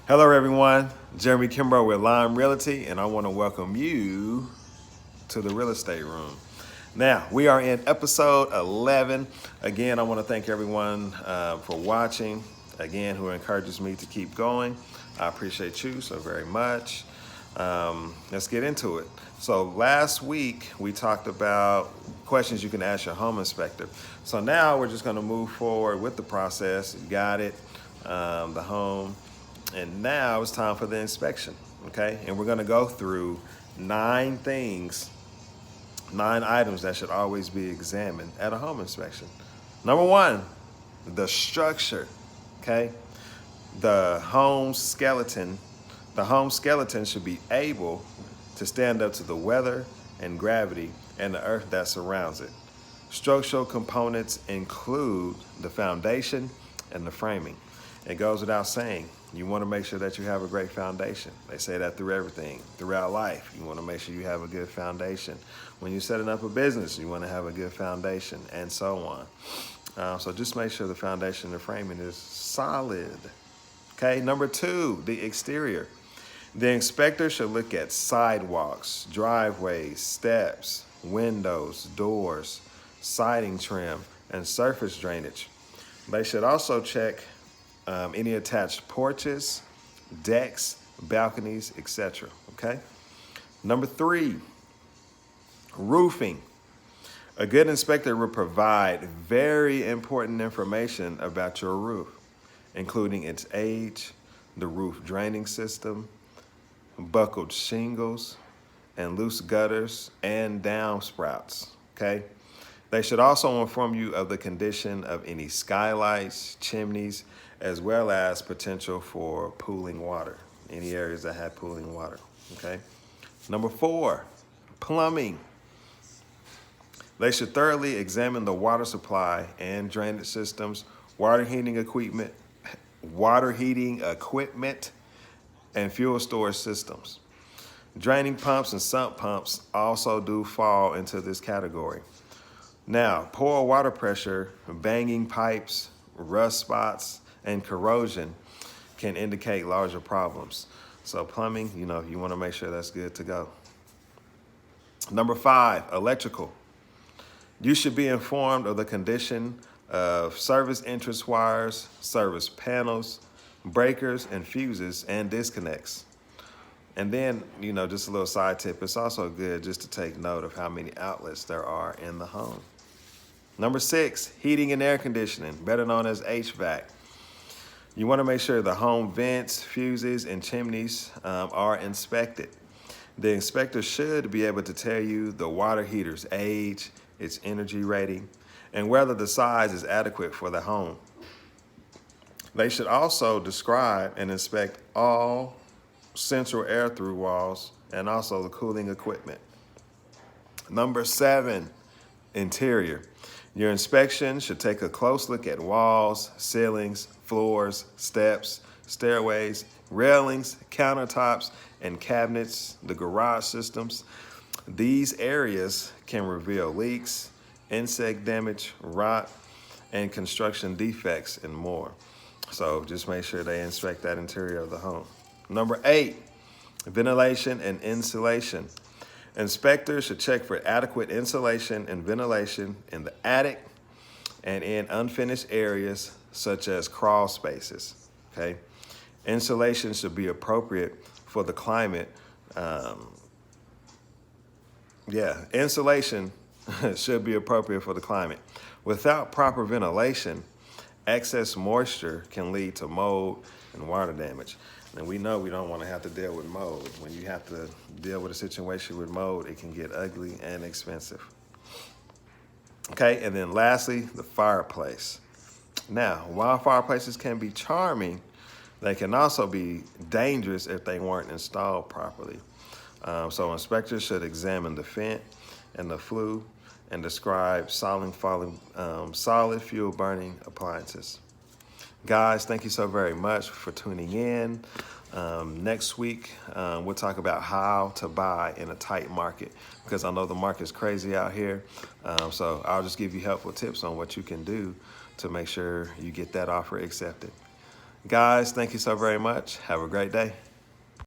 Hello, everyone. Jeremy Kimbrough with Lime Realty, and I want to welcome you to the Real Estate Room. Now, we are in episode 11. Again, I want to thank everyone for watching, again, who encourages me to keep going. I appreciate you so very much. Let's get into it. So last week, we talked about questions you can ask your home inspector. So now we're just going to move forward with the process. You got it, the home. And now it's time for the inspection, okay? And we're gonna go through 9 items that should always be examined at a home inspection. Number 1, the structure, okay? The home skeleton should be able to stand up to the weather and gravity and the earth that surrounds it. Structural components include the foundation and the framing. It goes without saying, you want to make sure that you have a great foundation. They say that through everything, throughout life. You want to make sure you have a good foundation. When you're setting up a business, you want to have a good foundation, and so on. So just make sure the foundation and the framing is solid. Okay, number 2, the exterior. The inspector should look at sidewalks, driveways, steps, windows, doors, siding trim, and surface drainage. They should also check any attached porches, decks, balconies, etc. Okay? Number 3, roofing. A good inspector will provide very important information about your roof, including its age, the roof draining system, buckled shingles, and loose gutters and downspouts. Okay? They should also inform you of the condition of any skylights, chimneys, as well as potential for pooling water, any areas that have pooling water, okay? Number 4, plumbing. They should thoroughly examine the water supply and drainage systems, water heating equipment, and fuel storage systems. Draining pumps and sump pumps also do fall into this category. Now, poor water pressure, banging pipes, rust spots, and corrosion can indicate larger problems. So plumbing, you want to make sure that's good to go. Number 5, electrical. You should be informed of the condition of service entrance wires, service panels, breakers and fuses, and disconnects. And then, just a little side tip, it's also good just to take note of how many outlets there are in the home. Number 6, heating and air conditioning, better known as HVAC. You want to make sure the home vents, fuses, and chimneys are inspected. The inspector should be able to tell you the water heater's age, its energy rating, and whether the size is adequate for the home. They should also describe and inspect all central air through walls and also the cooling equipment. Number 7, interior. Your inspection should take a close look at walls, ceilings, floors, steps, stairways, railings, countertops, and cabinets, the garage systems. These areas can reveal leaks, insect damage, rot, and construction defects, and more. So just make sure they inspect that interior of the home. Number 8, ventilation and insulation. Inspectors should check for adequate insulation and ventilation in the attic and in unfinished areas such as crawl spaces, okay? Insulation should be appropriate for the climate. Insulation should be appropriate for the climate. Without proper ventilation, excess moisture can lead to mold and water damage. And we know we don't want to have to deal with mold. When you have to deal with a situation with mold, it can get ugly and expensive. Okay, and then lastly, the fireplace. Now, while fireplaces can be charming, they can also be dangerous if they weren't installed properly. So inspectors should examine the vent and the flue and describe solid fuel burning appliances. Guys, thank you so very much for tuning in. Next week, we'll talk about how to buy in a tight market, because I know the market's crazy out here. So I'll just give you helpful tips on what you can do to make sure you get that offer accepted. Guys, thank you so very much. Have a great day.